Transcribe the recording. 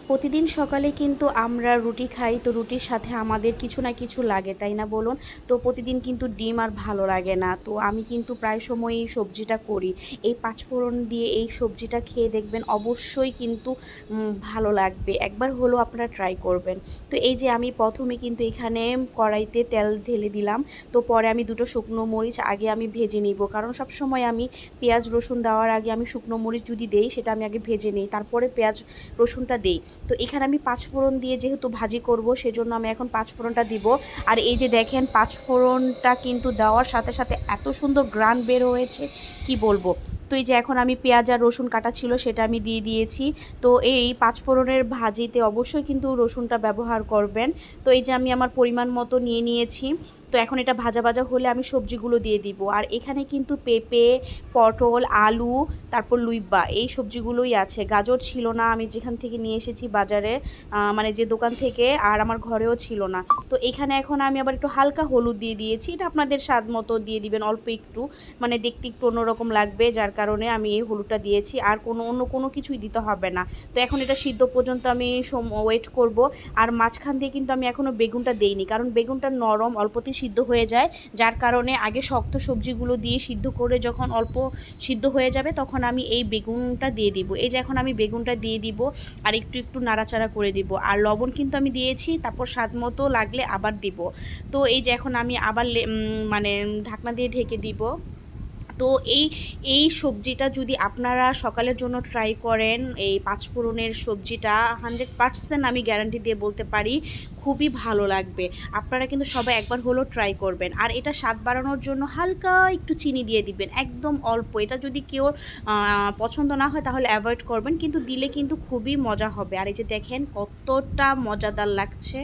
প্রতিদিন সকালে কিন্তু আমরা রুটি খাই, তো রুটির সাথে আমাদের কিছু না কিছু লাগে, তাই না বলুন? তো প্রতিদিন কিন্তু ডিম আর ভালো লাগে না, তো আমি কিন্তু প্রায় সময় এই সবজিটা করি। এই পাঁচফোড়ন দিয়ে এই সবজিটা খেয়ে দেখবেন অবশ্যই কিন্তু ভালো লাগবে, একবার হলেও আপনারা ট্রাই করবেন। তো এই যে আমি প্রথমে কিন্তু এখানে কড়াইতে তেল ঢেলে দিলাম। তো পরে আমি দুটো শুকনো মরিচ আগে আমি ভেজে নিব, কারণ সব সময় আমি পেঁয়াজ রসুন দেওয়ার আগে আমি শুকনো মরিচ যদি দেই সেটা আমি আগে ভেজে নিই, তারপরে পেঁয়াজ রসুনটা দেই। তো এখানে আমি পাঁচফোড়ন দিয়ে যেহেতু ভাজি করব, সেজন্য আমি এখন পাঁচফোড়নটা দিব। আর এই যে দেখেন, পাঁচফোড়নটা কিন্তু দেওয়ার সাথে সাথে এত সুন্দর গ্রান বের হয়েছে, কি বলবো। তো এই যে এখন আমি পেঁয়াজ আর রসুন কাটা ছিল সেটা আমি দিয়ে দিয়েছি। তো এই পাঁচফোড়নের ভাজিতে অবশ্যই কিন্তু রসুনটা ব্যবহার করবেন। তো এই যে আমি আমার পরিমাণ মতো নিয়ে নিয়েছি। তো এখন এটা ভাজা ভাজা হলে আমি সবজিগুলো দিয়ে দিব। আর এখানে কিন্তু পেঁপে, পটল, আলু, তারপর লুইবা এই সবজিগুলোই আছে। গাজর ছিল না, আমি যেখান থেকে নিয়ে এসেছি বাজারে, মানে যে দোকান থেকে, আর আমার ঘরেও ছিল না। তো এখানে এখন আমি আবার একটু হালকা হলুদ দিয়ে দিয়েছি, এটা আপনাদের স্বাদ মতো দিয়ে দিবেন, অল্প একটু, মানে দেখতে একটু অন্যরকম লাগবে, যার কারণে আমি এই হলুদটা দিয়েছি। আর অন্য কোনো কিছুই দিতে হবে না। তো এখন এটা সিদ্ধ পর্যন্ত আমি ওয়েট করব। আর মাঝখান দিয়ে কিন্তু আমি এখনও বেগুনটা দেইনি, কারণ বেগুনটা নরম, অল্পতেই সিদ্ধ হয়ে যায়, যার কারণে আগে শক্ত সবজিগুলো দিয়ে সিদ্ধ করে যখন অল্প সিদ্ধ হয়ে যাবে তখন আমি এই বেগুনটা দিয়ে দিব। এই যে এখন আমি বেগুনটা দিয়ে দিব, আর একটু একটু নাড়াচাড়া করে দিব। আর লবণ কিন্তু আমি দিয়েছি, তারপর স্বাদ মতো লাগলে আবার দিব। তো এই যে এখন আমি আবার মানে ঢাকনা দিয়ে ঢেকে দিব। তো এই এই সবজিটা যদি আপনারা সকালের জন্য ট্রাই করেন, এই পাঁচফোড়নের সবজিটা 100% আমি গ্যারান্টি দিয়ে বলতে পারি খুবই ভালো লাগবে। আপনারা কিন্তু সবাই একবার হলেও ট্রাই করবেন। আর এটা স্বাদ বাড়ানোর জন্য হালকা একটু চিনি দিয়ে দিবেন, একদম অল্প। এটা যদি কেউ পছন্দ না হয় তাহলে অ্যাভয়েড করবেন, কিন্তু দিলে কিন্তু খুবই মজা হবে। আর এই যে দেখেন কতটা মজাদার লাগছে।